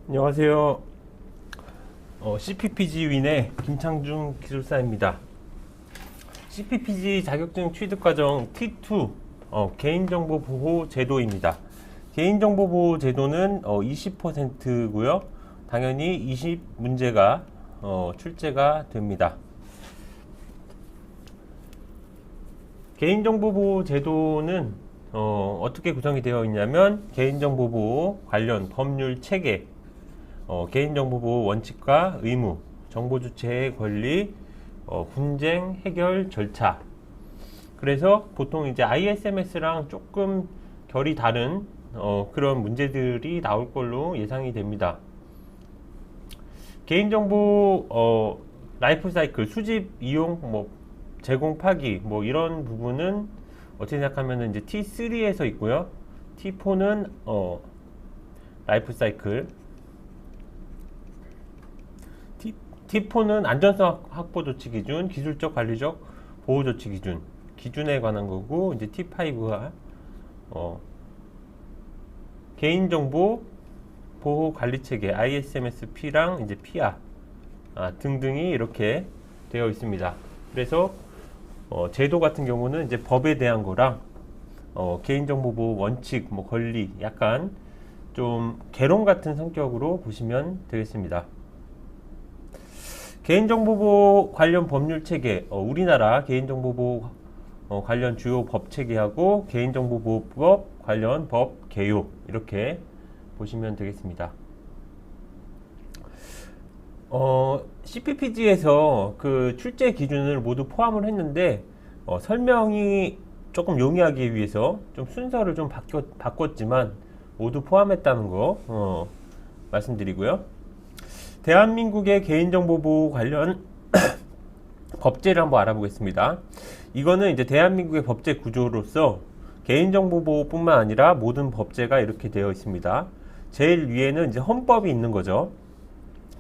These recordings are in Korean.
안녕하세요. CPPG 윈의 김창중 기술사입니다. CPPG 자격증 취득과정 T2 개인정보 보호 제도입니다. 개인정보 보호 제도는 20%고요. 당연히 20 문제가 출제가 됩니다. 개인정보 보호 제도는 어떻게 구성이 되어 있냐면 개인정보 보호 관련 법률 체계, 개인정보보호 원칙과 의무, 정보주체의 권리, 분쟁 해결 절차. 그래서 보통 이제 ISMS랑 조금 결이 다른 그런 문제들이 나올 걸로 예상이 됩니다. 개인정보 라이프 사이클, 수집, 이용, 제공, 파기, 이런 부분은 어떻게 생각하면 이제 T3에서 있고요. T4는 라이프 사이클, T4는 안전성 확보 조치 기준, 기술적 관리적 보호 조치 기준에 관한 거고, 이제 T5가 개인정보 보호 관리 체계 ISMS-P랑 이제 PIA 등등이 이렇게 되어 있습니다. 그래서 제도 같은 경우는 이제 법에 대한 거랑 개인정보 보호 원칙, 권리, 약간 좀 개론 같은 성격으로 보시면 되겠습니다. 개인정보보호 관련 법률 체계, 우리나라 개인정보보호 관련 주요 법 체계하고 개인정보보호법 관련 법 개요, 이렇게 보시면 되겠습니다. CPPG에서 그 출제 기준을 모두 포함을 했는데 설명이 조금 용이하기 위해서 좀 순서를 좀 바꿨지만 모두 포함했다는 거 말씀드리고요. 대한민국의 개인정보보호 관련 법제를 한번 알아보겠습니다. 이거는 이제 대한민국의 법제 구조로서 개인정보보호뿐만 아니라 모든 법제가 이렇게 되어 있습니다. 제일 위에는 이제 헌법이 있는 거죠.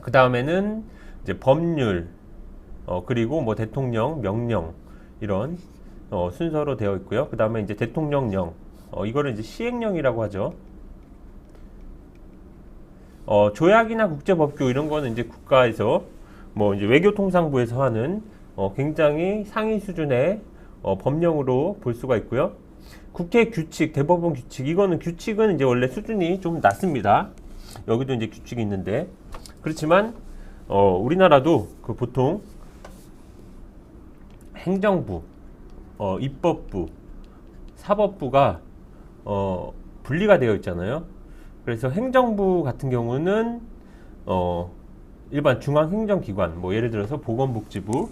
그 다음에는 이제 법률, 그리고 대통령, 명령, 이런 순서로 되어 있고요. 그 다음에 이제 대통령령, 이거를 이제 시행령이라고 하죠. 조약이나 국제법규 이런 거는 이제 국가에서 이제 외교통상부에서 하는 굉장히 상위 수준의 법령으로 볼 수가 있고요. 국회 규칙, 대법원 규칙, 이거는 규칙은 이제 원래 수준이 좀 낮습니다. 여기도 이제 규칙이 있는데, 그렇지만 우리나라도 그 보통 행정부, 입법부, 사법부가 분리가 되어 있잖아요. 그래서 행정부 같은 경우는 일반 중앙행정기관, 예를 들어서 보건복지부,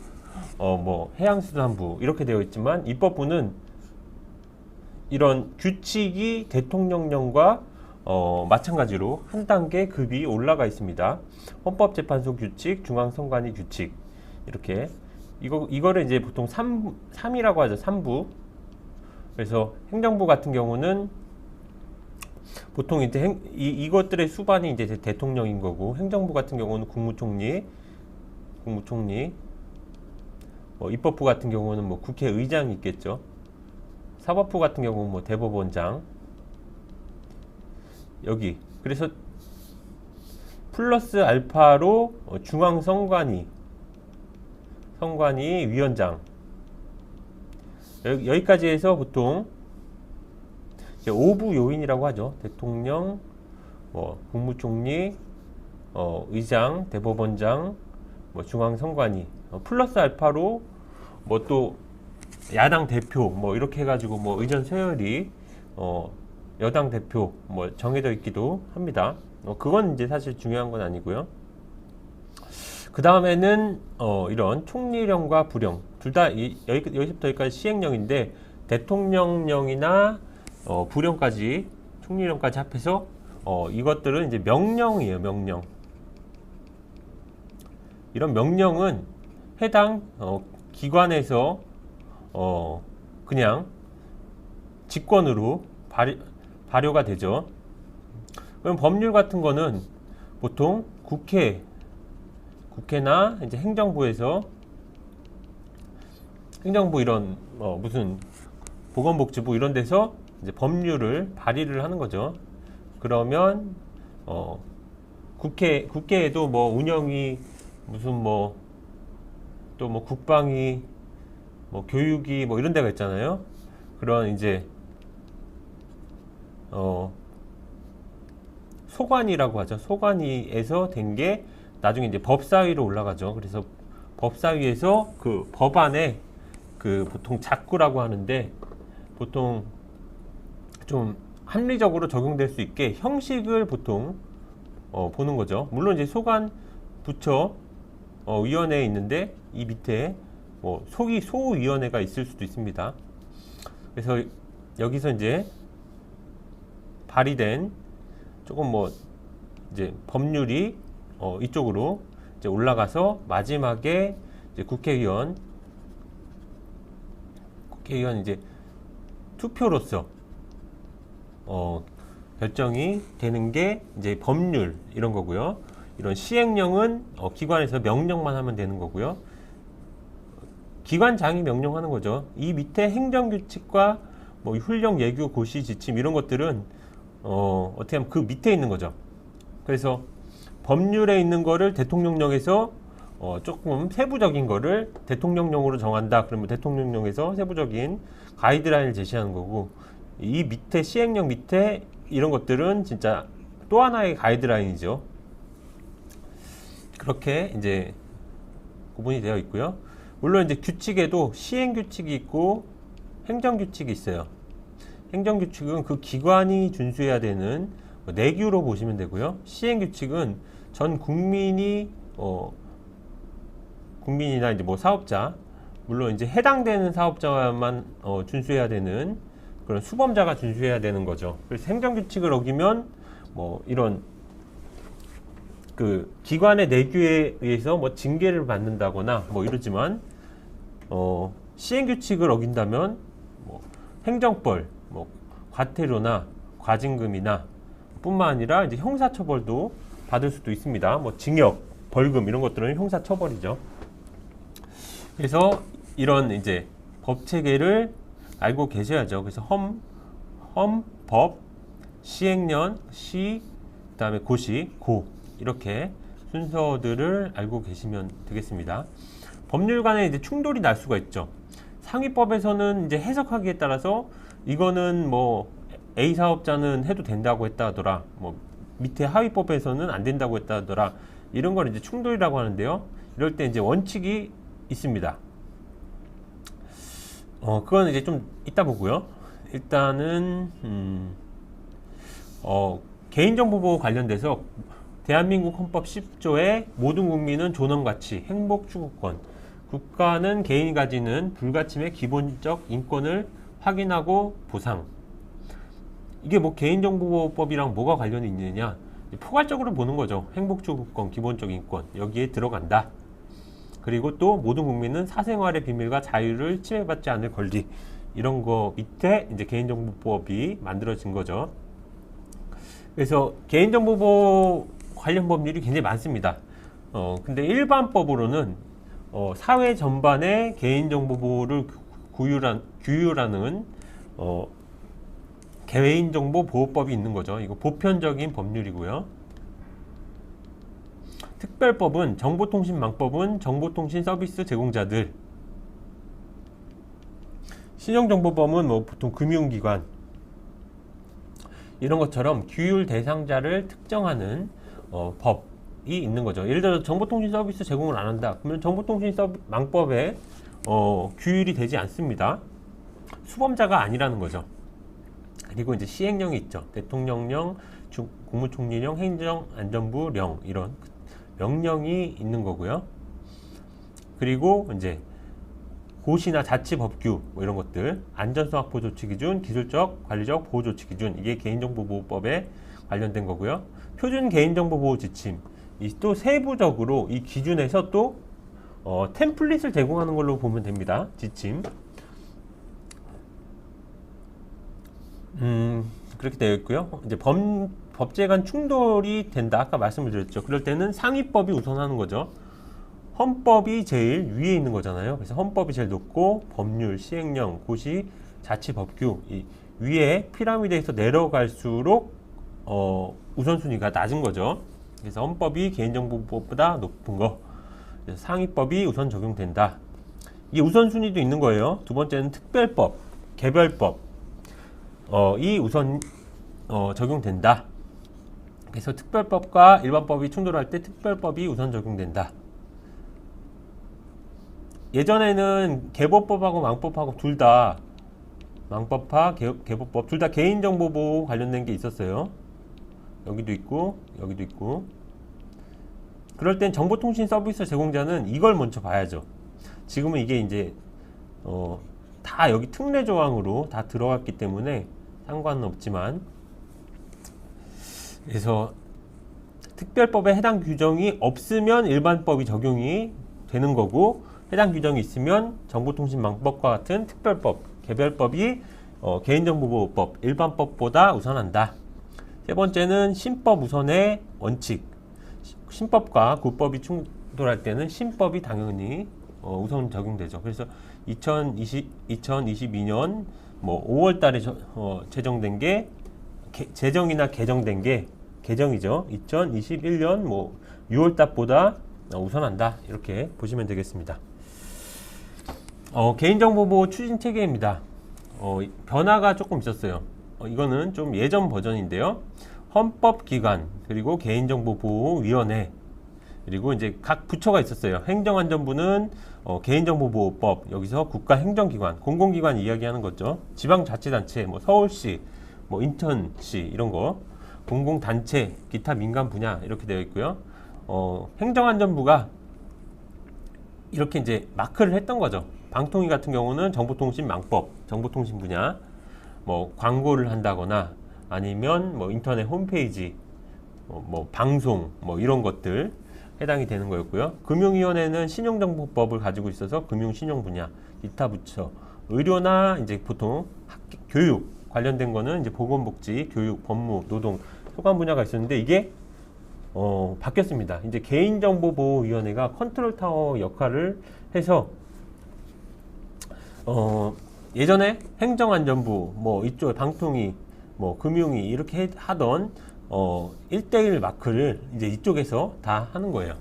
해양수산부 이렇게 되어 있지만, 입법부는 이런 규칙이 대통령령과 마찬가지로 한 단계 급이 올라가 있습니다. 헌법재판소 규칙, 중앙선관위 규칙, 이렇게 이거를 이제 보통 3이라고 하죠. 3부. 그래서 행정부 같은 경우는 보통 이제 이것들의 수반이 이제 대통령인 거고, 행정부 같은 경우는 국무총리, 입법부 같은 경우는 국회의장이 있겠죠. 사법부 같은 경우는 대법원장, 여기. 그래서 플러스 알파로 중앙선관위, 위원장, 여기까지 해서 보통 5부 요인이라고 하죠. 대통령, 국무총리, 의장, 대법원장, 중앙선관위, 플러스 알파로 또 야당 대표 이렇게 해가지고 의전 서열이 여당 대표 정해져 있기도 합니다. 그건 이제 사실 중요한 건 아니고요. 그 다음에는 이런 총리령과 부령, 둘 다 여기서부터 여기까지 시행령인데, 대통령령이나 부령까지, 총리령까지 합해서 이것들은 이제 명령이에요. 명령. 이런 명령은 해당 기관에서 그냥 직권으로 발효가 되죠. 그럼 법률 같은 거는 보통 국회나 이제 행정부에서, 행정부 이런 무슨 보건복지부 이런 데서 이제 법률을 발의를 하는 거죠. 그러면 국회에도 뭐 운영위 무슨 뭐 또 뭐 국방위 뭐 교육위 뭐 이런 데가 있잖아요. 그런 이제 소관위라고 하죠. 소관위에서 된 게 나중에 이제 법사위로 올라가죠. 그래서 법사위에서 그 법안에 그 보통 작구라고 하는데 보통 좀 합리적으로 적용될 수 있게 형식을 보통 보는 거죠. 물론 이제 소관 부처 위원회에 있는데 이 밑에 뭐 소위원회가 있을 수도 있습니다. 그래서 여기서 이제 발의된 조금 뭐 이제 법률이 이쪽으로 이제 올라가서 마지막에 이제 국회의원 이제 투표로서 결정이 되는 게 이제 법률 이런 거고요. 이런 시행령은 기관에서 명령만 하면 되는 거고요. 기관장이 명령하는 거죠. 이 밑에 행정규칙과 뭐 훈령, 예규, 고시, 지침 이런 것들은 어떻게 하면 그 밑에 있는 거죠. 그래서 법률에 있는 거를 대통령령에서 조금 세부적인 거를 대통령령으로 정한다. 그러면 대통령령에서 세부적인 가이드라인을 제시하는 거고, 이 밑에 시행령 밑에 이런 것들은 진짜 또 하나의 가이드라인이죠. 그렇게 이제 구분이 되어 있고요. 물론 이제 규칙에도 시행규칙이 있고 행정규칙이 있어요. 행정규칙은 그 기관이 준수해야 되는 내규로 보시면 되고요. 시행규칙은 전 국민이 국민이나 이제 뭐 사업자, 물론 이제 해당되는 사업자만 준수해야 되는 그런 수범자가 준수해야 되는 거죠. 그래서 행정규칙을 어기면 뭐 이런 그 기관의 내규에 의해서 뭐 징계를 받는다거나 뭐 이러지만 시행규칙을 어긴다면 뭐 행정벌, 뭐 과태료나 과징금이나 뿐만 아니라 이제 형사처벌도 받을 수도 있습니다. 뭐 징역, 벌금 이런 것들은 형사처벌이죠. 그래서 이런 이제 법 체계를 알고 계셔야죠. 그래서 법, 시행령, 그다음에 고시, 고 이렇게 순서들을 알고 계시면 되겠습니다. 법률 간에 이제 충돌이 날 수가 있죠. 상위법에서는 이제 해석하기에 따라서 이거는 뭐 A 사업자는 해도 된다고 했다 하더라. 뭐 밑에 하위법에서는 안 된다고 했다 하더라. 이런 걸 이제 충돌이라고 하는데요. 이럴 때 이제 원칙이 있습니다. 그건 이제 좀 이따 보고요. 일단은 개인정보보호 관련돼서 대한민국 헌법 10조에 모든 국민은 존엄가치, 행복 추구권, 국가는 개인이 가지는 불가침의 기본적 인권을 확인하고 보상. 이게 뭐 개인정보보호법이랑 뭐가 관련이 있느냐? 포괄적으로 보는 거죠. 행복 추구권, 기본적 인권 여기에 들어간다. 그리고 또 모든 국민은 사생활의 비밀과 자유를 침해받지 않을 권리, 이런 거 밑에 이제 개인정보법이 만들어진 거죠. 그래서 개인정보보호 관련 법률이 굉장히 많습니다. 근데 일반법으로는 사회 전반의 개인정보보호를 규율하는 개인정보보호법이 있는 거죠. 이거 보편적인 법률이고요. 특별법은 정보통신망법은 정보통신 서비스 제공자들, 신용정보법은 뭐 보통 금융기관 이런 것처럼 규율 대상자를 특정하는 법이 있는 거죠. 예를 들어 정보통신 서비스 제공을 안 한다. 그러면 정보통신망법에 규율이 되지 않습니다. 수범자가 아니라는 거죠. 그리고 이제 시행령이 있죠. 대통령령, 국무총리령, 행정안전부령 이런 명령이 있는 거고요. 그리고 이제 고시나 자치법규 뭐 이런 것들, 안전성 확보 조치 기준, 기술적, 관리적 보호 조치 기준, 이게 개인정보보호법에 관련된 거고요. 표준 개인정보 보호 지침, 또 세부적으로 이 기준에서 또 템플릿을 제공하는 걸로 보면 됩니다. 지침. 그렇게 되어 있고요. 이제 법제 간 충돌이 된다. 아까 말씀을 드렸죠. 그럴 때는 상위법이 우선하는 거죠. 헌법이 제일 위에 있는 거잖아요. 그래서 헌법이 제일 높고 법률, 시행령, 고시, 자치법규 이 위에 피라미드에서 내려갈수록 우선순위가 낮은 거죠. 그래서 헌법이 개인정보법보다 높은 거. 그래서 상위법이 우선 적용된다. 이게 우선순위도 있는 거예요. 두 번째는 특별법, 개별법. 이 우선 적용된다. 그래서 특별법과 일반법이 충돌할 때 특별법이 우선 적용된다. 예전에는 개보법하고 망법하고 둘 다 망법화, 개보법 둘 다 개인정보보호 관련된 게 있었어요. 여기도 있고 여기도 있고. 그럴 땐 정보통신 서비스 제공자는 이걸 먼저 봐야죠. 지금은 이게 이제 다 여기 특례 조항으로 다 들어갔기 때문에 상관은 없지만, 그래서 특별법에 해당 규정이 없으면 일반법이 적용이 되는 거고, 해당 규정이 있으면 정보통신망법과 같은 특별법, 개별법이 개인정보보호법, 일반법보다 우선한다. 세 번째는 신법 우선의 원칙. 신법과 구법이 충돌할 때는 신법이 당연히 우선 적용되죠. 그래서 2022년 뭐 5월 달에 제정된 게 제정이나 개정된 게 개정이죠. 2021년 뭐 6월 달보다 우선한다. 이렇게 보시면 되겠습니다. 개인정보보호 추진 체계입니다. 변화가 조금 있었어요. 이거는 좀 예전 버전인데요. 헌법기관, 그리고 개인정보보호위원회, 그리고 이제 각 부처가 있었어요. 행정안전부는 개인정보보호법, 여기서 국가행정기관, 공공기관 이야기하는 거죠. 지방자치단체, 뭐 서울시, 뭐 인천시 이런 거, 공공단체, 기타 민간 분야 이렇게 되어 있고요. 행정안전부가 이렇게 이제 마크를 했던 거죠. 방통위 같은 경우는 정보통신망법, 정보통신 분야, 뭐 광고를 한다거나 아니면 뭐 인터넷 홈페이지, 뭐 방송, 뭐 이런 것들 해당이 되는 거였고요. 금융위원회는 신용정보법을 가지고 있어서 금융신용 분야, 기타 부처, 의료나 이제 보통 교육 관련된 거는 이제 보건복지, 교육, 법무, 노동, 소관 분야가 있었는데 이게 바뀌었습니다. 이제 개인정보보호위원회가 컨트롤 타워 역할을 해서 예전에 행정안전부, 뭐 이쪽 방통위, 뭐 금융위 이렇게 하던 1대1 마크를 이제 이쪽에서 다 하는 거예요.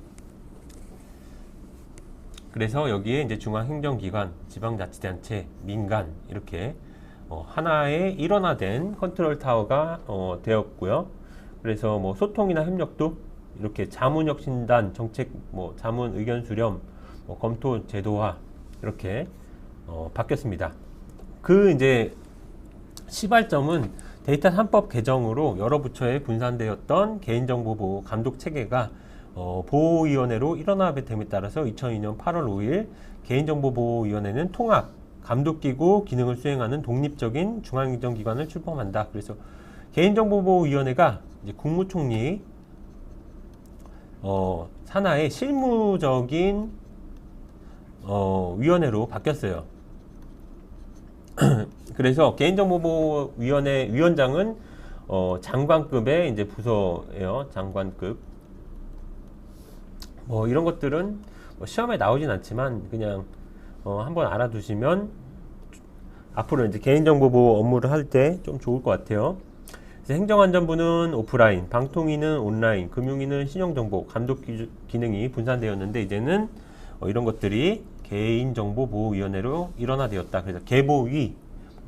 그래서 여기에 이제 중앙행정기관, 지방자치단체, 민간 이렇게 하나의 일원화된 컨트롤 타워가 되었고요. 그래서 뭐 소통이나 협력도 이렇게 자문혁신단, 정책, 뭐 자문 의견 수렴, 뭐 검토 제도화 이렇게 바뀌었습니다. 그 이제 시발점은 데이터 3법 개정으로 여러 부처에 분산되었던 개인정보보호 감독 체계가 보호위원회로 일원화됨에 따라서 2002년 8월 5일 개인정보보호위원회는 통합, 감독기구 기능을 수행하는 독립적인 중앙행정기관을 출범한다. 그래서 개인정보보호위원회가 이제 국무총리 산하의 실무적인 위원회로 바뀌었어요. 그래서 개인정보보호위원회 위원장은 장관급의 이제 부서예요. 장관급. 뭐 이런 것들은 뭐 시험에 나오진 않지만 그냥 한번 알아두시면 앞으로 이제 개인정보보호 업무를 할 때 좀 좋을 것 같아요. 그래서 행정안전부는 오프라인, 방통위는 온라인, 금융위는 신용정보, 감독 기능이 분산되었는데 이제는 이런 것들이 개인정보보호위원회로 일원화되었다. 그래서 개보위,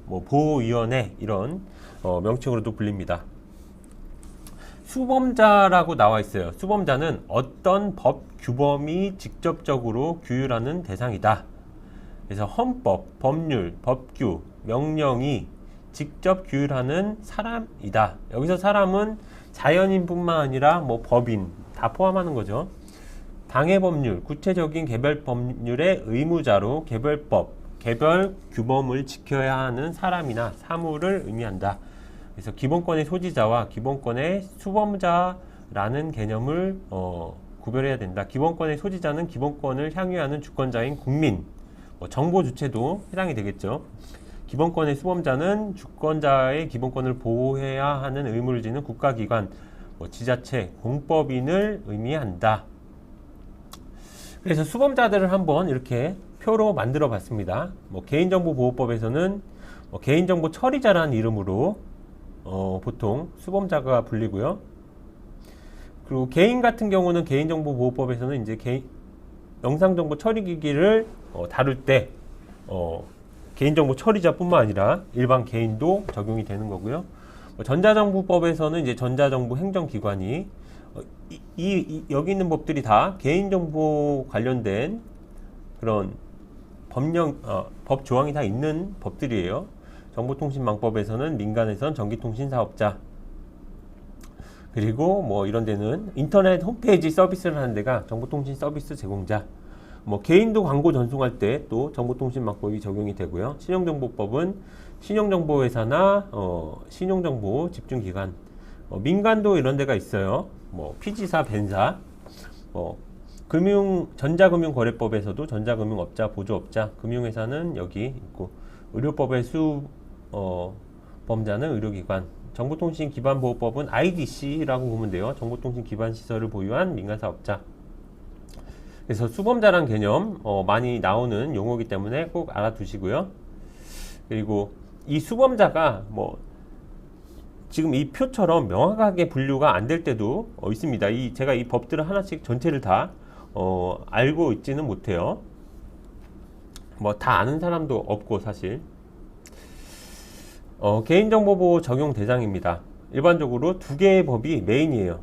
뭐 보호위원회 이런 명칭으로도 불립니다. 수범자라고 나와 있어요. 수범자는 어떤 법 규범이 직접적으로 규율하는 대상이다. 그래서 헌법, 법률, 법규, 명령이 직접 규율하는 사람이다. 여기서 사람은 자연인뿐만 아니라 뭐 법인 다 포함하는 거죠. 당해 법률, 구체적인 개별 법률의 의무자로 개별법, 개별 규범을 지켜야 하는 사람이나 사물을 의미한다. 그래서 기본권의 소지자와 기본권의 수범자라는 개념을 구별해야 된다. 기본권의 소지자는 기본권을 향유하는 주권자인 국민, 정보 주체도 해당이 되겠죠. 기본권의 수범자는 주권자의 기본권을 보호해야 하는 의무를 지는 국가기관, 지자체, 공법인을 의미한다. 그래서 수범자들을 한번 이렇게 표로 만들어 봤습니다. 개인정보보호법에서는 개인정보 처리자라는 이름으로 보통 수범자가 불리고요. 그리고 개인 같은 경우는 개인정보보호법에서는 이제 영상정보 처리기기를 다룰 때 개인정보 처리자뿐만 아니라 일반 개인도 적용이 되는 거고요. 전자정보법에서는 이제 전자정보 행정기관이 여기 있는 법들이 다 개인정보 관련된 그런 법 조항이 다 있는 법들이에요. 정보통신망법에서는 민간에선 전기통신사업자, 그리고 뭐 이런 데는 인터넷 홈페이지 서비스를 하는 데가 정보통신 서비스 제공자, 뭐 개인도 광고 전송할 때 또 정보통신망법이 적용이 되고요. 신용정보법은 신용정보회사나 신용정보 집중기관, 민간도 이런 데가 있어요. 뭐 피지사, 벤사, 전자금융거래법에서도 전자금융업자, 보조업자, 금융회사는 여기 있고, 의료법의 범자는 의료기관, 정보통신기반보호법은 IDC라고 보면 돼요. 정보통신기반시설을 보유한 민간사업자. 그래서 수범자란 개념 많이 나오는 용어이기 때문에 꼭 알아두시고요. 그리고 이 수범자가 지금 이 표처럼 명확하게 분류가 안 될 때도 있습니다. 제가 이 법들을 하나씩 전체를 다 알고 있지는 못해요. 다 아는 사람도 없고 사실. 개인정보보호 적용 대상입니다. 일반적으로 두 개의 법이 메인이에요.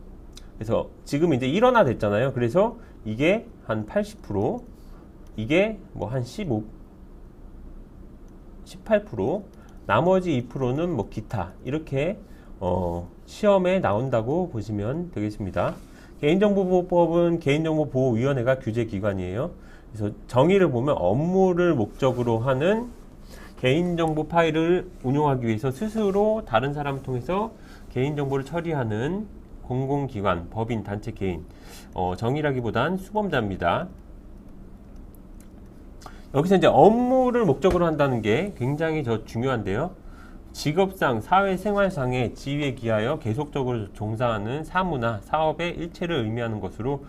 그래서 지금 이제 일원화됐잖아요. 그래서 이게 한 80%, 이게 한 18%, 나머지 2%는 기타, 이렇게 시험에 나온다고 보시면 되겠습니다. 개인정보보호법은 개인정보보호위원회가 규제기관이에요. 그래서 정의를 보면 업무를 목적으로 하는 개인정보 파일을 운용하기 위해서 스스로 다른 사람을 통해서 개인정보를 처리하는 공공기관, 법인, 단체, 개인. 정의라기보단 수범자입니다. 여기서 이제 업무를 목적으로 한다는 게 굉장히 중요한데요. 직업상, 사회생활상의 지위에 기하여 계속적으로 종사하는 사무나 사업의 일체를 의미하는 것으로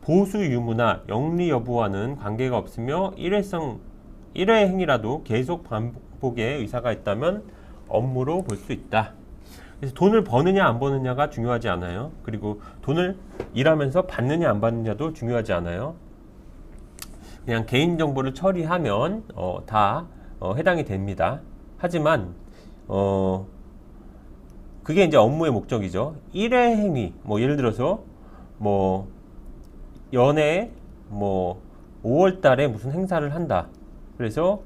보수 유무나 영리 여부와는 관계가 없으며 일회 행위라도 계속 반복의 의사가 있다면 업무로 볼 수 있다. 그래서 돈을 버느냐 안 버느냐가 중요하지 않아요. 그리고 돈을 일하면서 받느냐 안 받느냐도 중요하지 않아요. 그냥 개인정보를 처리하면 다 해당이 됩니다. 하지만 그게 이제 업무의 목적이죠. 일회 행위, 예를 들어서 연애 5월 달에 무슨 행사를 한다. 그래서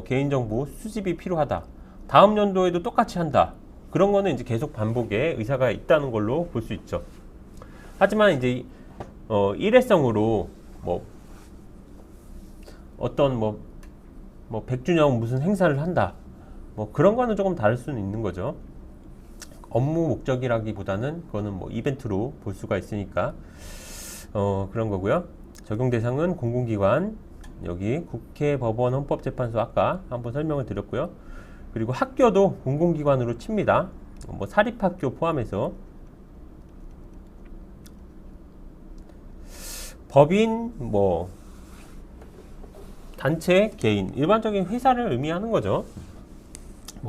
개인정보 수집이 필요하다. 다음 연도에도 똑같이 한다. 그런 거는 이제 계속 반복의 의사가 있다는 걸로 볼 수 있죠. 하지만 이제 일회성으로 어떤 100주년 무슨 행사를 한다. 그런 거는 조금 다를 수는 있는 거죠. 업무 목적이라기보다는 그거는 이벤트로 볼 수가 있으니까 그런 거고요. 적용 대상은 공공기관, 여기 국회, 법원, 헌법재판소 아까 한번 설명을 드렸고요. 그리고 학교도 공공기관으로 칩니다. 사립학교 포함해서. 법인, 단체, 개인, 일반적인 회사를 의미하는 거죠.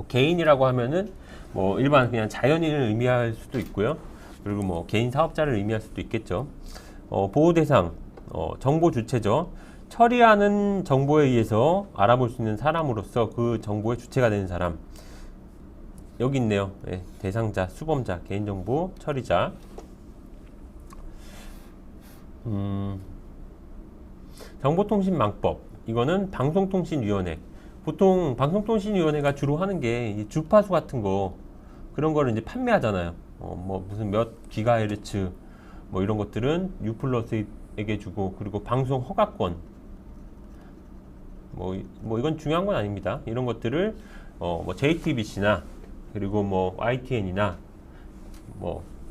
개인이라고 하면은 일반 그냥 자연인을 의미할 수도 있고요. 그리고 개인 사업자를 의미할 수도 있겠죠. 보호 대상, 정보 주체죠. 처리하는 정보에 의해서 알아볼 수 있는 사람으로서 그 정보의 주체가 되는 사람. 여기 있네요. 네, 대상자, 수범자, 개인정보 처리자. 정보통신망법. 이거는 방송통신위원회. 보통 방송통신위원회가 주로 하는 게 주파수 같은 거, 그런 거를 이제 판매하잖아요. 무슨 몇 기가헤르츠 이런 것들은 U+에게 주고, 그리고 방송 허가권, 이건 중요한 건 아닙니다. 이런 것들을 JTBC나 그리고 YTN이나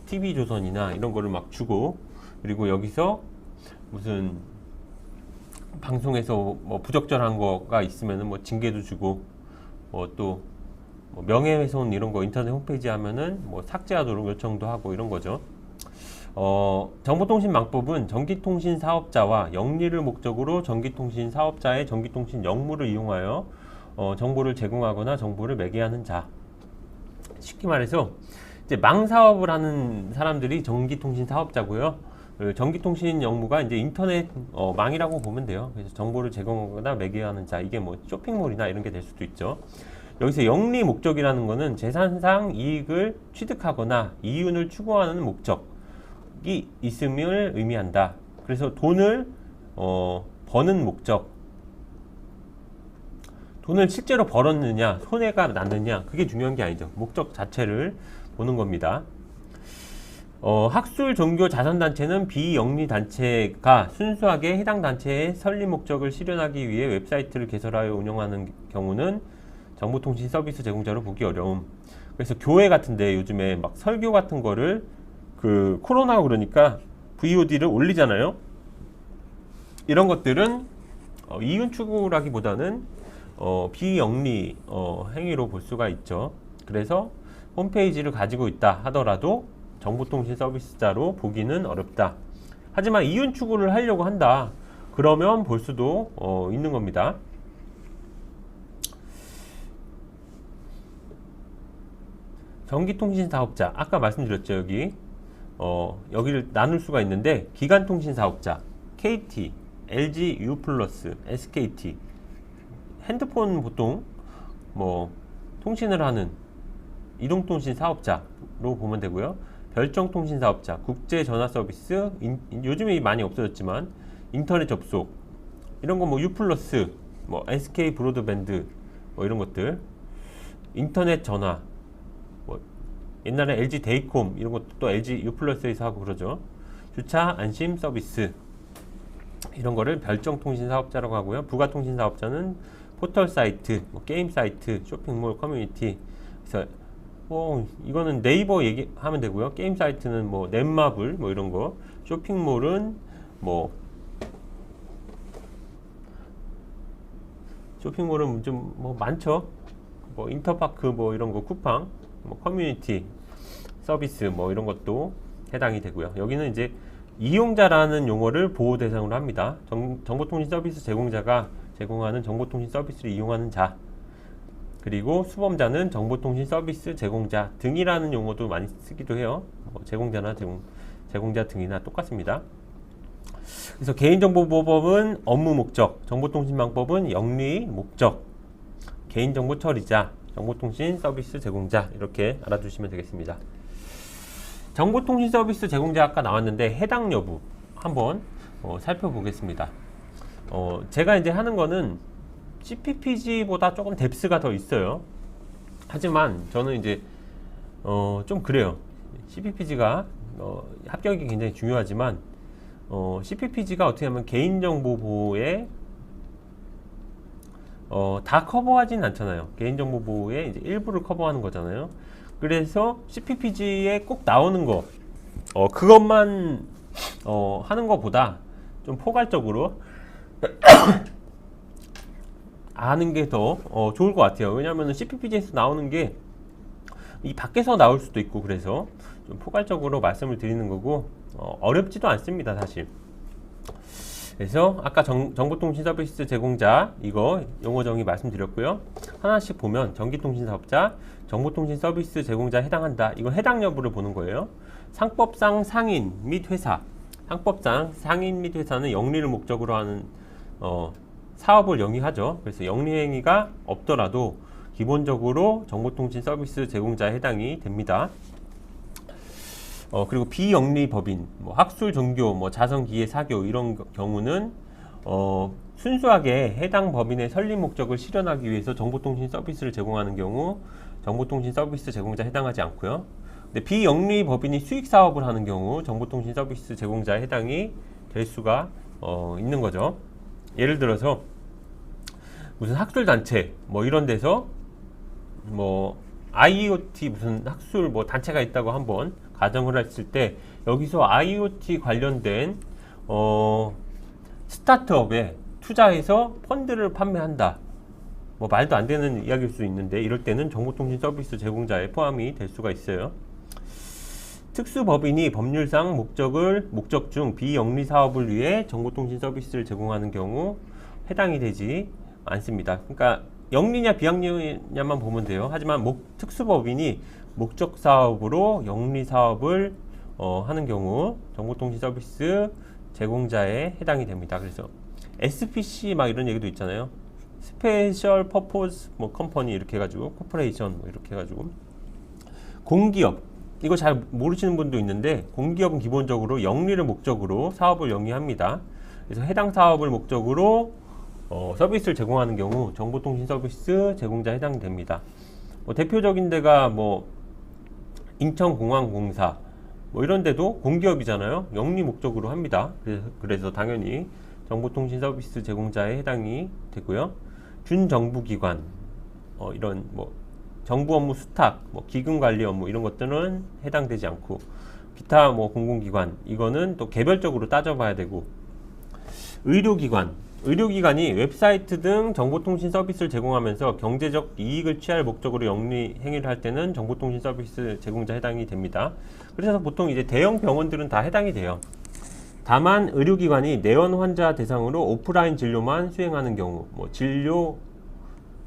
TV조선이나 이런 거를 막 주고, 그리고 여기서 무슨 방송에서 부적절한 거가 있으면은 징계도 주고, 또 명예훼손 이런 거 인터넷 홈페이지 하면은 삭제하도록 요청도 하고 이런 거죠. 정보통신망법은 전기통신 사업자와 영리를 목적으로 전기통신 사업자의 전기통신 역무를 이용하여 정보를 제공하거나 정보를 매개하는 자. 쉽게 말해서 이제 망 사업을 하는 사람들이 전기통신 사업자고요. 전기통신 업무가 이제 인터넷 망이라고 보면 돼요. 그래서 정보를 제공하거나 매개하는 자, 이게 뭐 쇼핑몰이나 이런 게 될 수도 있죠. 여기서 영리 목적이라는 거는 재산상 이익을 취득하거나 이윤을 추구하는 목적이 있음을 의미한다. 그래서 돈을 버는 목적, 돈을 실제로 벌었느냐, 손해가 났느냐, 그게 중요한 게 아니죠. 목적 자체를 보는 겁니다. 학술, 종교, 자선단체는 비영리단체가 순수하게 해당 단체의 설립 목적을 실현하기 위해 웹사이트를 개설하여 운영하는 경우는 정보통신 서비스 제공자로 보기 어려움. 그래서 교회 같은데 요즘에 막 설교 같은 거를 그 코로나 그러니까 VOD를 올리잖아요. 이런 것들은 이윤 추구라기보다는 비영리 행위로 볼 수가 있죠. 그래서 홈페이지를 가지고 있다 하더라도 정보통신 서비스자로 보기는 어렵다. 하지만 이윤 추구를 하려고 한다. 그러면 볼 수도 있는 겁니다. 전기통신 사업자, 아까 말씀드렸죠. 여기를 나눌 수가 있는데 기간통신 사업자, KT, LG U+, SKT, 핸드폰 보통 뭐 통신을 하는 이동통신 사업자로 보면 되고요. 별정통신 사업자, 국제전화 서비스, 요즘에 많이 없어졌지만 인터넷 접속 이런 거 뭐 U+, 뭐 SK 브로드밴드 뭐 이런 것들, 인터넷 전화, 뭐 옛날에 LG 데이콤 이런 것도 또 LG U+에서 하고 그러죠. 주차 안심 서비스 이런 거를 별정통신 사업자라고 하고요. 부가통신 사업자는 포털 사이트, 뭐 게임 사이트, 쇼핑몰, 커뮤니티. 그래서 이거는 네이버 얘기하면 되고요. 게임 사이트는 뭐 넷마블 뭐 이런 거, 쇼핑몰은 뭐 좀 뭐 많죠. 뭐 인터파크 뭐 이런 거, 쿠팡, 뭐 커뮤니티 서비스 뭐 이런 것도 해당이 되고요. 여기는 이제 이용자라는 용어를 보호 대상으로 합니다. 정보통신 서비스 제공자가 제공하는 정보통신 서비스를 이용하는 자, 그리고 수범자는 정보통신 서비스 제공자 등이라는 용어도 많이 쓰기도 해요. 뭐 제공자나 제공자 등이나 똑같습니다. 그래서 개인정보보호법은 업무 목적, 정보통신망법은 영리 목적, 개인정보 처리자, 정보통신 서비스 제공자, 이렇게 알아두시면 되겠습니다. 정보통신 서비스 제공자 아까 나왔는데 해당 여부 한번 살펴보겠습니다. 제가 이제 하는 거는 CPPG보다 조금 뎁스가 더 있어요. 하지만 저는 이제 좀 그래요. CPPG가 합격이 굉장히 중요하지만 CPPG가 어떻게 하면 개인정보 보호에 다 커버하진 않잖아요. 개인정보 보호의 이제 일부를 커버하는 거잖아요. 그래서 CPPG에 꼭 나오는 거 그것만 하는 것보다 좀 포괄적으로 아는 게 더 좋을 것 같아요. 왜냐하면 CPPG에서 나오는 게 이 밖에서 나올 수도 있고, 그래서 좀 포괄적으로 말씀을 드리는 거고 어렵지도 않습니다, 사실. 그래서 아까 정보통신 서비스 제공자 이거 용어 정의 말씀드렸고요. 하나씩 보면 전기통신 사업자, 정보통신 서비스 제공자에 해당한다. 이거 해당 여부를 보는 거예요. 상법상 상인 및 회사, 상법상 상인 및 회사는 영리를 목적으로 하는 사업을 영위하죠. 그래서 영리행위가 없더라도 기본적으로 정보통신 서비스 제공자에 해당이 됩니다. 그리고 비영리 법인, 뭐 학술, 종교, 뭐 자선기회, 사교 이런 경우는 순수하게 해당 법인의 설립 목적을 실현하기 위해서 정보통신 서비스를 제공하는 경우 정보통신 서비스 제공자에 해당하지 않고요. 근데 비영리 법인이 수익 사업을 하는 경우 정보통신 서비스 제공자에 해당이 될 수가 있는 거죠. 예를 들어서 무슨 학술 단체 뭐 이런 데서 뭐 IoT 무슨 학술 뭐 단체가 있다고 한번 가정을 했을 때 여기서 IoT 관련된 스타트업에 투자해서 펀드를 판매한다. 뭐 말도 안 되는 이야기일 수 있는데 이럴 때는 정보통신 서비스 제공자에 포함이 될 수가 있어요. 특수법인이 법률상 목적 중 비영리 사업을 위해 정보통신 서비스를 제공하는 경우 해당이 되지 않습니다. 그러니까 영리냐 비영리냐만 보면 돼요. 하지만 특수법인이 목적 사업으로 영리 사업을 하는 경우 정보통신 서비스 제공자에 해당이 됩니다. 그래서 SPC 막 이런 얘기도 있잖아요. 스페셜 퍼포즈 뭐 컴퍼니 이렇게 해가지고 코퍼레이션 뭐 이렇게 해가지고 공기업, 이거 잘 모르시는 분도 있는데 공기업은 기본적으로 영리를 목적으로 사업을 영위합니다. 그래서 해당 사업을 목적으로 서비스를 제공하는 경우 정보통신 서비스 제공자에 해당됩니다. 뭐 대표적인 데가 뭐 인천공항공사 뭐 이런 데도 공기업이잖아요. 영리 목적으로 합니다. 그래서 당연히 정보통신 서비스 제공자에 해당이 되고요. 준정부기관 이런 뭐 정부 업무 수탁, 뭐 기금 관리 업무 이런 것들은 해당되지 않고, 기타 뭐 공공기관 이거는 또 개별적으로 따져봐야 되고, 의료기관이 웹사이트 등 정보통신 서비스를 제공하면서 경제적 이익을 취할 목적으로 영리 행위를 할 때는 정보통신 서비스 제공자 해당이 됩니다. 그래서 보통 이제 대형 병원들은 다 해당이 돼요. 다만 의료기관이 내원 환자 대상으로 오프라인 진료만 수행하는 경우, 뭐 진료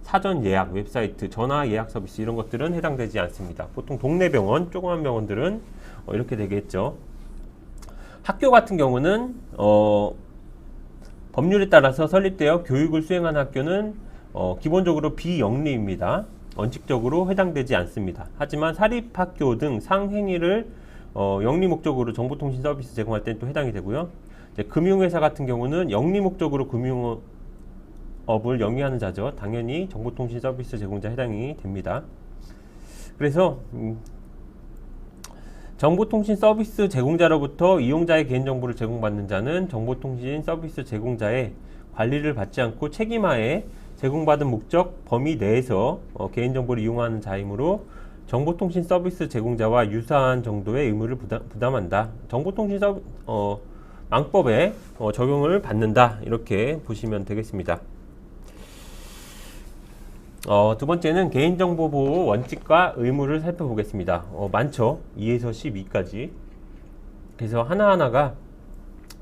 사전 예약 웹사이트, 전화 예약 서비스 이런 것들은 해당되지 않습니다. 보통 동네 병원, 조그만 병원들은 이렇게 되겠죠. 학교 같은 경우는 법률에 따라서 설립되어 교육을 수행하는 학교는 기본적으로 비영리입니다. 원칙적으로 해당되지 않습니다. 하지만 사립학교 등 상행위를 영리 목적으로 정보통신 서비스 제공할 때는 또 해당이 되고요. 이제 금융회사 같은 경우는 영리 목적으로 금융업을 영위하는 자죠. 당연히 정보통신 서비스 제공자 해당이 됩니다. 그래서 정보통신 서비스 제공자로부터 이용자의 개인정보를 제공받는 자는 정보통신 서비스 제공자의 관리를 받지 않고 책임하에 제공받은 목적 범위 내에서 개인정보를 이용하는 자이므로 정보통신 서비스 제공자와 유사한 정도의 의무를 부담한다. 정보통신 망법에 적용을 받는다. 이렇게 보시면 되겠습니다. 두 번째는 개인정보 보호 원칙과 의무를 살펴보겠습니다. 많죠. 2에서 12까지. 그래서 하나하나가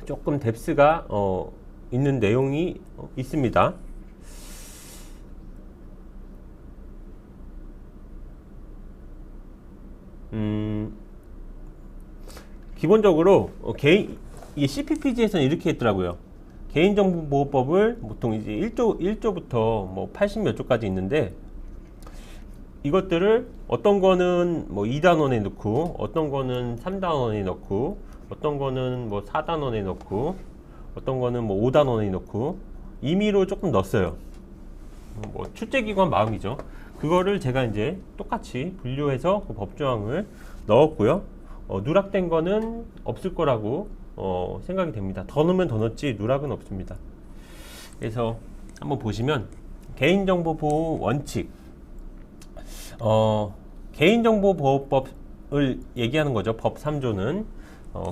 조금 뎁스가 있는 내용이 있습니다. 기본적으로 이게 CPPG에서는 이렇게 했더라고요. 개인정보보호법을 보통 이제 1조부터 뭐 80몇 조까지 있는데, 이것들을 어떤 거는 뭐 2단원에 넣고, 어떤 거는 3단원에 넣고, 어떤 거는 뭐 4단원에 넣고, 어떤 거는 뭐 5단원에 넣고, 임의로 조금 넣었어요. 뭐 출제기관 마음이죠. 그거를 제가 이제 똑같이 분류해서 그 법조항을 넣었고요. 누락된 거는 없을 거라고 생각이 됩니다. 더 넣으면 더 넣었지 누락은 없습니다. 그래서 한번 보시면 개인정보보호 원칙, 개인정보보호법을 얘기하는 거죠. 법 3조는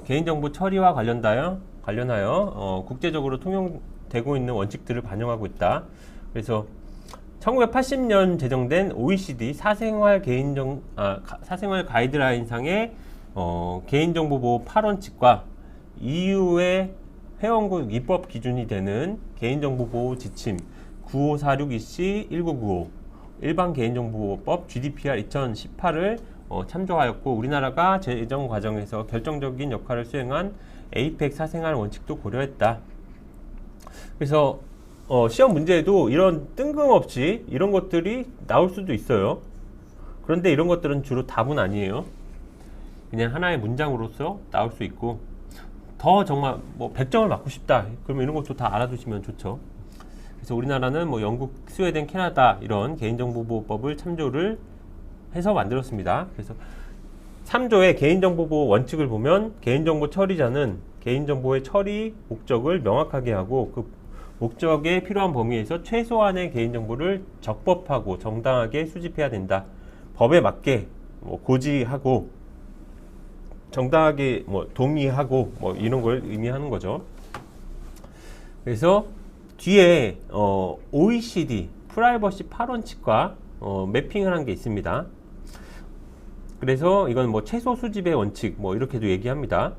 개인정보 처리와 관련하여 국제적으로 통용되고 있는 원칙들을 반영하고 있다. 그래서 1980년 제정된 OECD 사생활 가이드라인상의 개인정보보호 8원칙과 EU의 회원국 입법 기준이 되는 개인정보보호 지침 9546EC 1995 일반 개인정보보호법 GDPR 2018을 참조하였고, 우리나라가 제정 과정에서 결정적인 역할을 수행한 에이펙 사생활 원칙도 고려했다. 그래서 시험 문제에도 이런 뜬금없이 이런 것들이 나올 수도 있어요. 그런데 이런 것들은 주로 답은 아니에요. 그냥 하나의 문장으로서 나올 수 있고, 더 정말 뭐 100점을 맞고 싶다 그러면 이런 것도 다 알아두시면 좋죠. 그래서 우리나라는 뭐 영국, 스웨덴, 캐나다 이런 개인정보보호법을 참조를 해서 만들었습니다. 그래서 3조의 개인정보보호 원칙을 보면 개인정보 처리자는 개인정보의 처리 목적을 명확하게 하고 그 목적에 필요한 범위에서 최소한의 개인정보를 적법하고 정당하게 수집해야 된다. 법에 맞게 고지하고 정당하게 동의하고 이런 걸 의미하는 거죠. 그래서 뒤에 OECD 프라이버시 8원칙과 매핑을 한 게 있습니다. 그래서 이건 최소 수집의 원칙 이렇게도 얘기합니다.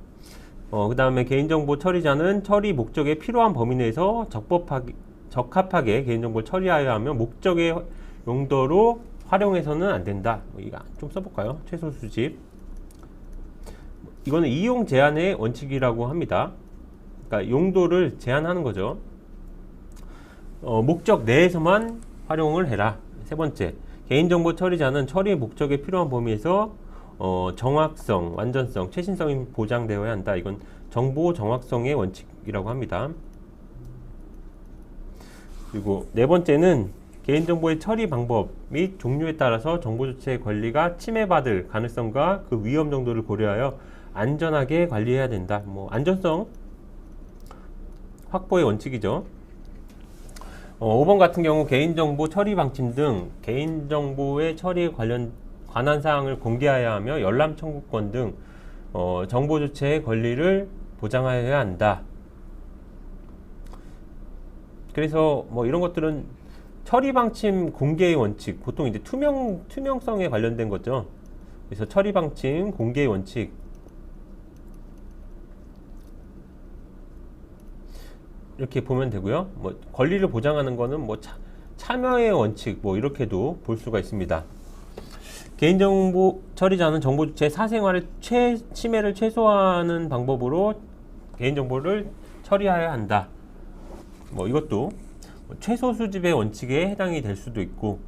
그 다음에 개인정보 처리자는 처리 목적에 필요한 범위 내에서 적합하게 개인정보를 처리하여 하며 목적의 용도로 활용해서는 안 된다. 이거 좀 써볼까요? 최소 수집. 이거는 이용 제한의 원칙이라고 합니다. 그러니까 용도를 제한하는 거죠. 목적 내에서만 활용을 해라. 세 번째, 개인정보 처리자는 처리 목적에 필요한 범위에서 정확성, 완전성, 최신성이 보장되어야 한다. 이건 정보 정확성의 원칙이라고 합니다. 그리고 네 번째는 개인정보의 처리 방법 및 종류에 따라서 정보주체의 권리가 침해받을 가능성과 그 위험 정도를 고려하여 안전하게 관리해야 된다. 안전성 확보의 원칙이죠. 5번 같은 경우 개인정보 처리 방침 등 개인정보의 처리에 관한 사항을 공개해야 하며 열람 청구권 등 정보 주체의 권리를 보장하여야 한다. 그래서 이런 것들은 처리 방침 공개의 원칙, 보통 이제 투명성에 관련된 거죠. 그래서 처리 방침 공개의 원칙. 이렇게 보면 되고요. 권리를 보장하는 거는 참여의 원칙 이렇게도 볼 수가 있습니다. 개인정보 처리자는 정보 주체의 사생활의 침해를 최소화하는 방법으로 개인정보를 처리해야 한다. 이것도 최소 수집의 원칙에 해당이 될 수도 있고,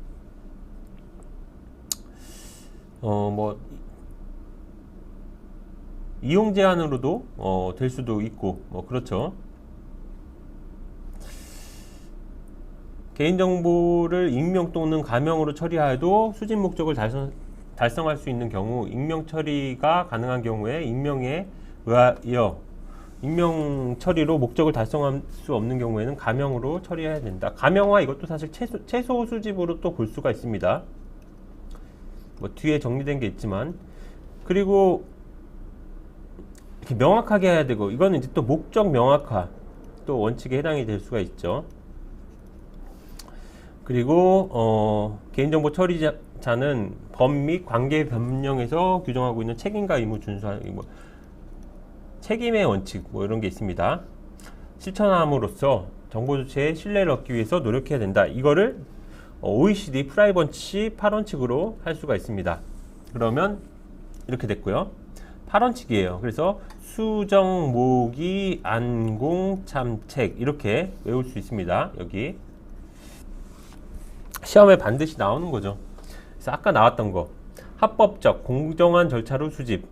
이용 제한으로도 될 수도 있고, 그렇죠. 개인정보를 익명 또는 가명으로 처리하여도 수집 목적을 달성할 수 있는 경우, 익명 처리가 가능한 경우에 익명에 의하여 익명 처리로 목적을 달성할 수 없는 경우에는 가명으로 처리해야 된다. 가명화 이것도 사실 최소 수집으로 또 볼 수가 있습니다. 뒤에 정리된 게 있지만, 그리고 이렇게 명확하게 해야 되고, 이거는 이제 또 목적 명확화 또 원칙에 해당이 될 수가 있죠. 그리고 개인정보 처리자는 법 및 관계 변경에서 규정하고 있는 책임과 의무 준수하는 책임의 원칙 이런 게 있습니다. 실천함으로써 정보 주체의 신뢰를 얻기 위해서 노력해야 된다. 이거를 OECD 프라이버시 8원칙으로 할 수가 있습니다. 그러면 이렇게 됐고요. 8원칙이에요. 그래서 수정, 모기, 안공, 참책 이렇게 외울 수 있습니다. 여기 시험에 반드시 나오는 거죠. 그래서 아까 나왔던 거, 합법적, 공정한 절차로 수집,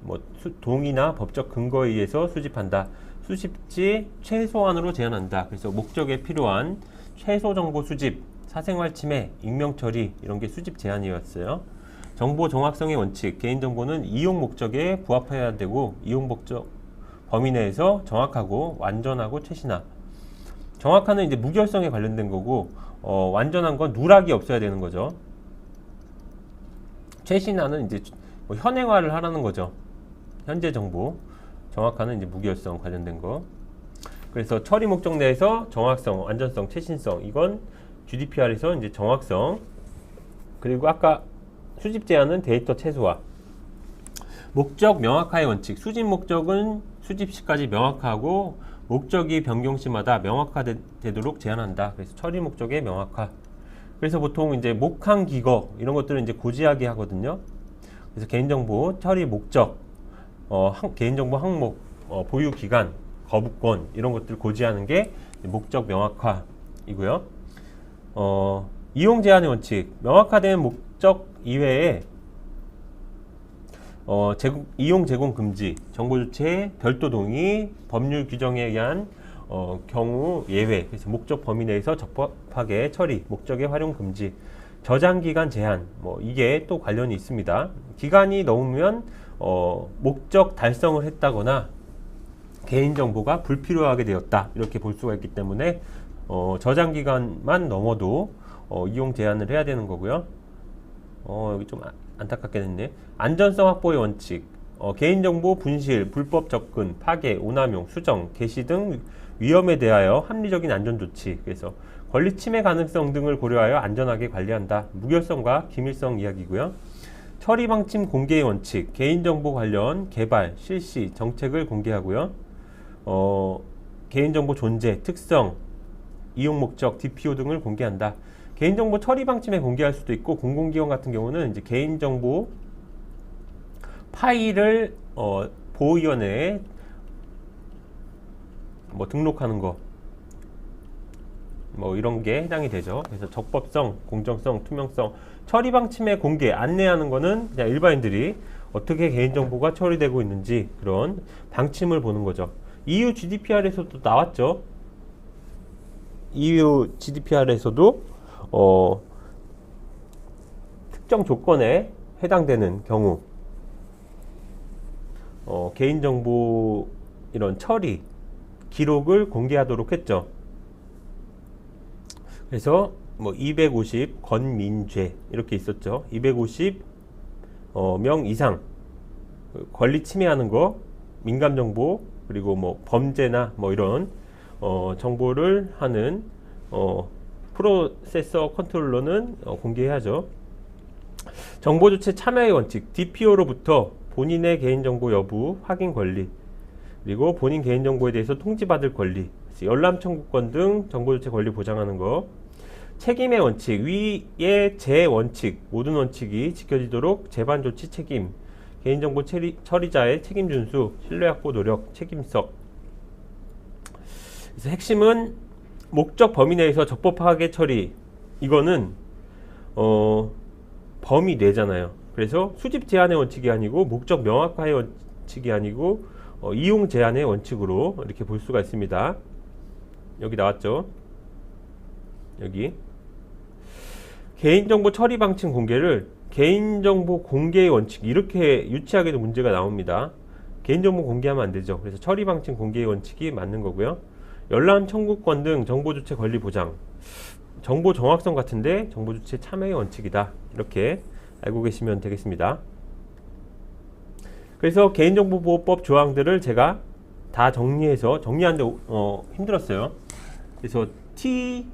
동의나 법적 근거에 의해서 수집한다. 수집지 최소한으로 제한한다. 그래서 목적에 필요한 최소 정보 수집, 사생활 침해, 익명 처리 이런 게 수집 제한이었어요. 정보 정확성의 원칙, 개인정보는 이용 목적에 부합해야 되고 이용 목적 범위 내에서 정확하고 완전하고 최신화. 정확한은 이제 무결성에 관련된 거고, 완전한 건 누락이 없어야 되는 거죠. 최신화는 이제 현행화를 하라는 거죠. 현재 정보. 정확한은 이제 무결성 관련된 거. 그래서 처리 목적 내에서 정확성, 완전성, 최신성. 이건 GDPR에서 이제 정확성. 그리고 아까 수집 제한은 데이터 최소화. 목적 명확화의 원칙. 수집 목적은 수집 시까지 명확하고 목적이 변경 시마다 명확화되도록 제한한다. 그래서 처리 목적의 명확화. 그래서 보통 이제 목항 기거 이런 것들은 이제 고지하게 하거든요. 그래서 개인정보 처리 목적, 개인정보 항목, 보유 기간, 거부권 이런 것들 고지하는 게 목적 명확화이고요. 이용 제한의 원칙. 명확화된 목적 이외에 이용 제공 금지, 정보 주체의 별도 동의, 법률 규정에 의한 경우 예외. 그래서 목적 범위 내에서 적법하게 처리, 목적의 활용 금지, 저장 기간 제한. 이게 또 관련이 있습니다. 기간이 넘으면 목적 달성을 했다거나 개인 정보가 불필요하게 되었다 이렇게 볼 수가 있기 때문에 저장 기간만 넘어도 이용 제한을 해야 되는 거고요. 여기 좀 안타깝게 됐네. 안전성 확보의 원칙. 개인정보 분실, 불법 접근, 파괴, 오남용, 수정, 게시 등 위험에 대하여 합리적인 안전조치. 그래서 권리 침해 가능성 등을 고려하여 안전하게 관리한다. 무결성과 기밀성 이야기고요. 처리 방침 공개의 원칙. 개인정보 관련 개발, 실시, 정책을 공개하고요. 개인정보 존재, 특성, 이용 목적, DPO 등을 공개한다. 개인정보 처리 방침에 공개할 수도 있고, 공공기관 같은 경우는 이제 개인정보 파일을 보호위원회에 뭐 등록하는 거, 뭐 이런 게 해당이 되죠. 그래서 적법성, 공정성, 투명성, 처리 방침의 공개, 안내하는 거는 그냥 일반인들이 어떻게 개인정보가 처리되고 있는지 그런 방침을 보는 거죠. EU GDPR에서도 나왔죠. EU GDPR에서도 특정 조건에 해당되는 경우 개인정보 이런 처리 기록을 공개하도록 했죠. 그래서 뭐 250 권민죄 이렇게 있었죠. 250 명 이상 권리 침해하는 거, 민감 정보, 그리고 뭐 범죄나 뭐 이런 정보를 하는 프로세서 컨트롤러는 공개해야죠. 정보주체 참여의 원칙, DPO로부터 본인의 개인정보 여부 확인 권리, 그리고 본인 개인정보에 대해서 통지받을 권리, 열람 청구권 등 정보주체 권리 보장하는 거, 책임의 원칙, 위의 제 원칙, 모든 원칙이 지켜지도록 재반 조치 책임, 개인정보 처리자의 책임 준수, 신뢰 확보 노력, 책임성. 그래서 핵심은 목적 범위 내에서 적법하게 처리. 이거는 범위 내잖아요. 그래서 수집 제한의 원칙이 아니고 목적 명확화의 원칙이 아니고 이용 제한의 원칙으로 이렇게 볼 수가 있습니다. 여기 나왔죠. 여기 개인정보 처리 방침 공개를 개인정보 공개의 원칙 이렇게 유치하게도 문제가 나옵니다. 개인정보 공개하면 안 되죠. 그래서 처리 방침 공개의 원칙이 맞는 거고요. 열람 청구권 등 정보주체 권리 보장, 정보 정확성 같은데 정보주체 참여의 원칙이다. 이렇게 알고 계시면 되겠습니다. 그래서 개인정보보호법 조항들을 제가 다 정리해서 정리하는데 힘들었어요. 그래서 T2의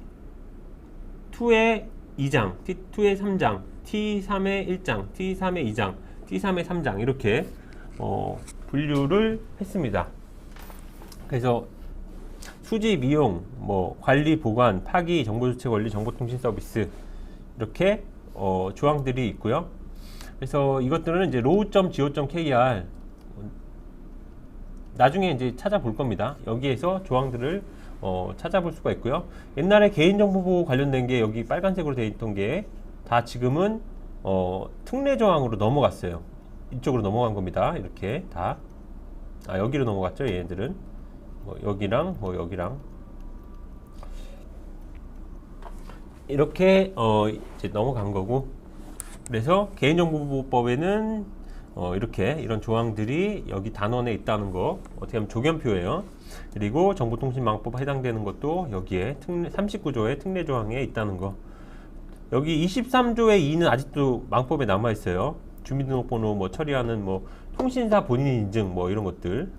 2장, T2의 3장, T3의 1장, T3의 2장, T3의 3장 이렇게 분류를 했습니다. 그래서 수집, 이용, 뭐 관리, 보관, 파기, 정보주체 권리, 정보통신 서비스 이렇게 조항들이 있고요. 그래서 이것들은 이제 row.go.kr 나중에 이제 찾아볼 겁니다. 여기에서 조항들을 찾아볼 수가 있고요. 옛날에 개인정보보호 관련된 게 여기 빨간색으로 되어 있던 게 다 지금은 특례 조항으로 넘어갔어요. 이쪽으로 넘어간 겁니다. 이렇게 다 여기로 넘어갔죠. 얘네들은 여기랑 여기랑 이렇게 이제 넘어간 거고, 그래서 개인정보보호법에는 이렇게 이런 조항들이 여기 단원에 있다는 거 어떻게 하면 조견표예요. 그리고 정보통신망법 해당되는 것도 여기에 39조의 특례 조항에 있다는 거. 여기 23조의 2는 아직도 망법에 남아 있어요. 주민등록번호 뭐 처리하는 뭐 통신사 본인 인증 뭐 이런 것들.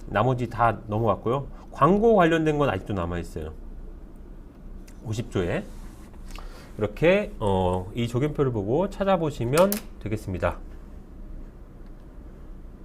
나머지 다 넘어갔고요. 광고 관련된 건 아직도 남아 있어요. 50조에. 이렇게 이 조견표를 보고 찾아보시면 되겠습니다.